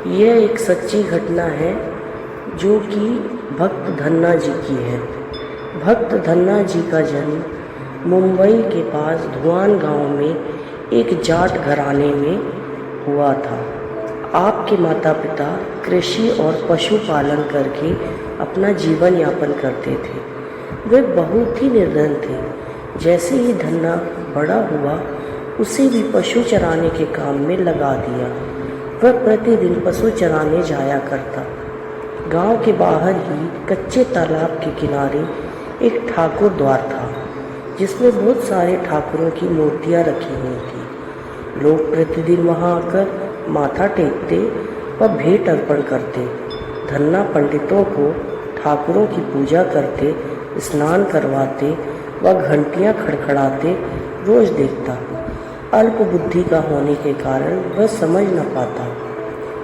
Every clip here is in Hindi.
यह एक सच्ची घटना है जो कि भक्त धन्ना जी की है। भक्त धन्ना जी का जन्म मुंबई के पास धुआन गांव में एक जाट घराने में हुआ था। आपके माता पिता कृषि और पशुपालन करके अपना जीवन यापन करते थे। वे बहुत ही निर्धन थे। जैसे ही धन्ना बड़ा हुआ उसे भी पशु चराने के काम में लगा दिया। वह प्रतिदिन पशु चराने जाया करता। गांव के बाहर ही कच्चे तालाब के किनारे एक ठाकुर द्वार था जिसमें बहुत सारे ठाकुरों की मूर्तियां रखी हुई थी। लोग प्रतिदिन वहां आकर माथा टेकते व भेंट अर्पण करते। धन्ना पंडितों को ठाकुरों की पूजा करते, स्नान करवाते व घंटियां खड़खड़ाते रोज देखता। अल्प बुद्धि का होने के कारण वह समझ न पाता।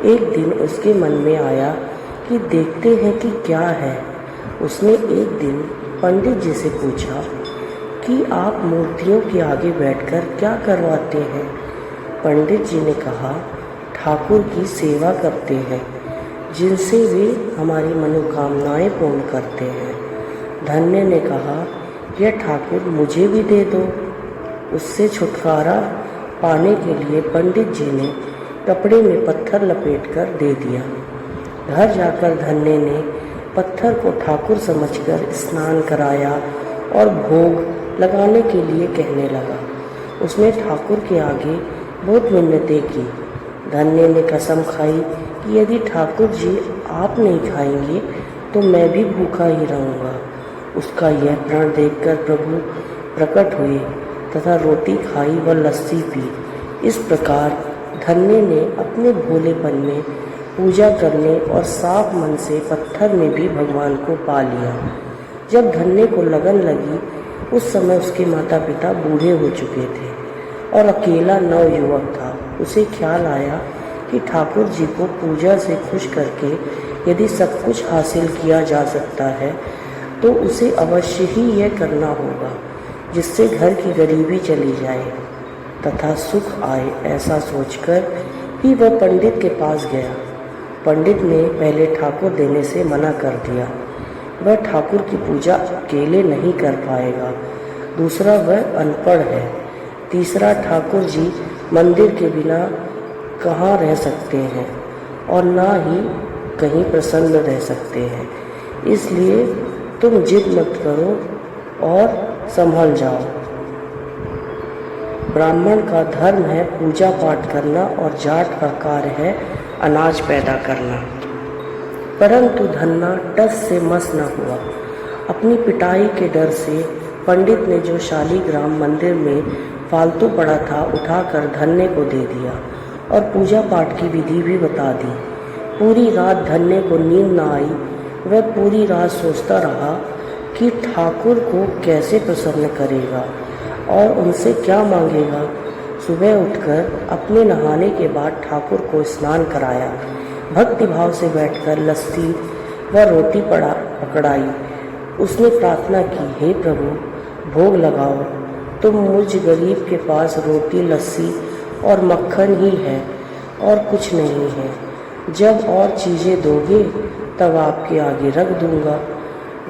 एक दिन उसके मन में आया कि देखते हैं कि क्या है। उसने एक दिन पंडित जी से पूछा कि आप मूर्तियों के आगे बैठकर क्या करवाते हैं। पंडित जी ने कहा, ठाकुर की सेवा करते हैं जिनसे वे हमारी मनोकामनाएं पूर्ण करते हैं। धन्य ने कहा, यह ठाकुर मुझे भी दे दो। उससे छुटकारा पाने के लिए पंडित जी ने कपड़े में पत्थर लपेटकर दे दिया। घर जाकर धन्य ने पत्थर को ठाकुर समझकर स्नान कराया और भोग लगाने के लिए कहने लगा। उसने ठाकुर के आगे बहुत मिन्नतें की। धन्य ने कसम खाई कि यदि ठाकुर जी आप नहीं खाएंगे तो मैं भी भूखा ही रहूँगा। उसका यह प्रण देखकर प्रभु प्रकट हुए तथा रोटी खाई व लस्सी पी। इस प्रकार धन्य ने अपने भोलेपन में पूजा करने और साफ मन से पत्थर में भी भगवान को पा लिया। जब धन्य को लगन लगी उस समय उसके माता पिता बूढ़े हो चुके थे और अकेला नवयुवक था। उसे ख्याल आया कि ठाकुर जी को पूजा से खुश करके यदि सब कुछ हासिल किया जा सकता है तो उसे अवश्य ही यह करना होगा जिससे घर की गरीबी चली जाए तथा सुख आए। ऐसा सोचकर ही वह पंडित के पास गया। पंडित ने पहले ठाकुर देने से मना कर दिया। वह ठाकुर की पूजा अकेले नहीं कर पाएगा। दूसरा, वह अनपढ़ है। तीसरा, ठाकुर जी मंदिर के बिना कहाँ रह सकते हैं और ना ही कहीं प्रसन्न रह सकते हैं। इसलिए तुम जिद मत करो और संभल जाओ। ब्राह्मण का धर्म है पूजा पाठ करना और जाट का कार्य है अनाज पैदा करना। परंतु धन्ना टस से मस न हुआ। अपनी पिटाई के डर से पंडित ने जो शालीग्राम मंदिर में फालतू पड़ा था उठाकर धन्य को दे दिया और पूजा पाठ की विधि भी बता दी। पूरी रात धन्य को नींद न आई। वह पूरी रात सोचता रहा कि ठाकुर को कैसे प्रसन्न करेगा और उनसे क्या मांगेगा। सुबह उठकर अपने नहाने के बाद ठाकुर को स्नान कराया। भक्ति भाव से बैठकर लस्सी व रोटी पकड़ाई। उसने प्रार्थना की, हे प्रभु, भोग लगाओ। तुम मुझ गरीब के पास रोटी, लस्सी और मक्खन ही है और कुछ नहीं है। जब और चीज़ें दोगे तब आपके आगे रख दूंगा।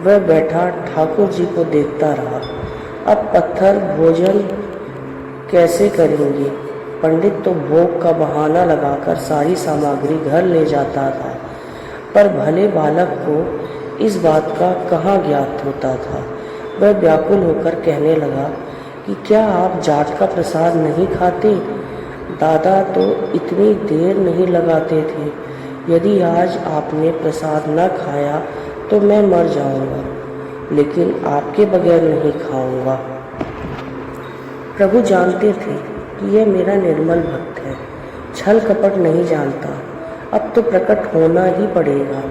वह बैठा ठाकुर जी को देखता रहा। अब पत्थर भोजन कैसे करेंगे। पंडित तो भोग का बहाना लगाकर सारी सामग्री घर ले जाता था, पर भले बालक को इस बात का कहाँ ज्ञात होता था। वह व्याकुल होकर कहने लगा कि क्या आप जाट का प्रसाद नहीं खाते? दादा तो इतनी देर नहीं लगाते थे। यदि आज आपने प्रसाद न खाया तो मैं मर जाऊंगा, लेकिन आपके बगैर नहीं खाऊंगा। प्रभु जानते थे कि यह मेरा निर्मल भक्त है, छल कपट नहीं जानता। अब तो प्रकट होना ही पड़ेगा।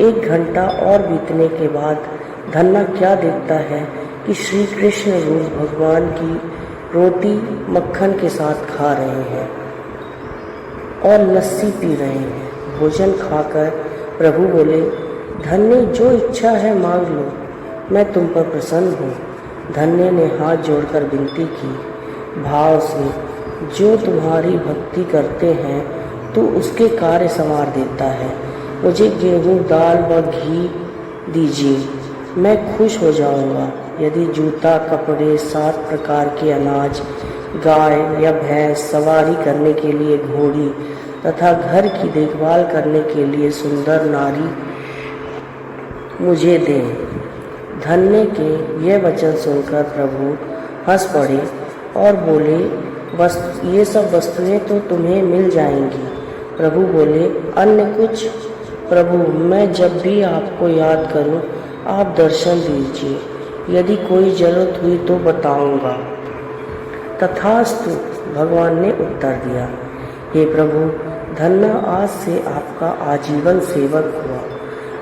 1 घंटा और बीतने के बाद धन्ना क्या देखता है कि श्री कृष्ण रोज भगवान की रोटी मक्खन के साथ खा रहे हैं और लस्सी पी रहे हैं। भोजन खाकर प्रभु बोले, धन्य, जो इच्छा है मांग लो, मैं तुम पर प्रसन्न हूँ। धन्य ने हाथ जोड़कर विनती की भाव से, जो तुम्हारी भक्ति करते हैं तो उसके कार्य संवार देता है। मुझे गेहूँ, दाल व घी दीजिए, मैं खुश हो जाऊंगा। यदि जूता, कपड़े, 7 प्रकार के अनाज, गाय या भैंस, सवारी करने के लिए घोड़ी तथा घर की देखभाल करने के लिए सुंदर नारी मुझे दें। धन्य के यह वचन सुनकर प्रभु हंस पड़े और बोले, ये सब वस्तुएं तो तुम्हें मिल जाएंगी। प्रभु बोले, अन्य कुछ? प्रभु, मैं जब भी आपको याद करूं, आप दर्शन दीजिए। यदि कोई जरूरत हुई तो बताऊंगा। तथास्तु, भगवान ने उत्तर दिया। हे प्रभु, धन्ना आज से आपका आजीवन सेवक हुआ।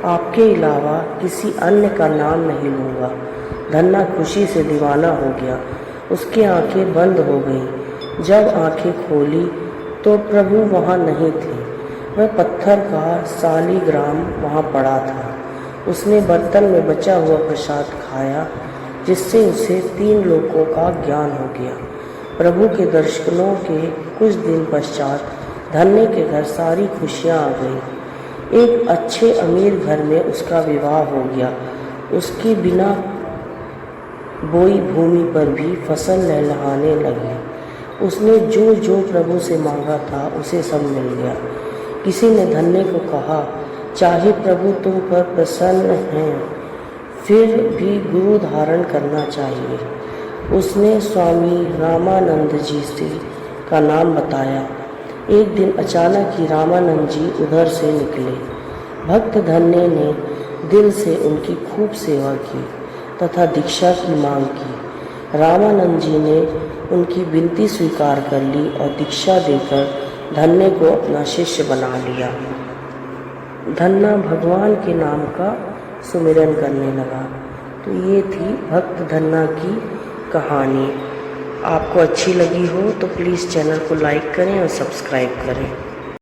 आपके अलावा किसी अन्य का नाम नहीं लूँगा। धन्ना खुशी से दीवाना हो गया। उसकी आंखें बंद हो गईं। जब आंखें खोली तो प्रभु वहाँ नहीं थे। वह पत्थर का शालिग्राम वहाँ पड़ा था। उसने बर्तन में बचा हुआ प्रसाद खाया, जिससे उसे 3 लोकों का ज्ञान हो गया। प्रभु के दर्शनों के कुछ दिन पश्चात धन्य के घर सारी खुशियाँ आ गई। एक अच्छे अमीर घर में उसका विवाह हो गया। उसकी बिना बोई भूमि पर भी फसल लहलहाने लगी। उसने जो जो प्रभु से मांगा था उसे सब मिल गया। किसी ने धन्य को कहा, चाहे प्रभु तुम पर प्रसन्न हैं, फिर भी गुरु धारण करना चाहिए। उसने स्वामी रामानंद जी से का नाम बताया। एक दिन अचानक ही रामानंद जी उधर से निकले। भक्त धन्य ने दिल से उनकी खूब सेवा की तथा दीक्षा की मांग की। रामानंद जी ने उनकी विनती स्वीकार कर ली और दीक्षा देकर धन्य को अपना शिष्य बना लिया। धन्ना भगवान के नाम का सुमिरन करने लगा। तो ये थी भक्त धन्ना की कहानी। आपको अच्छी लगी हो तो प्लीज़ चैनल को लाइक करें और सब्सक्राइब करें।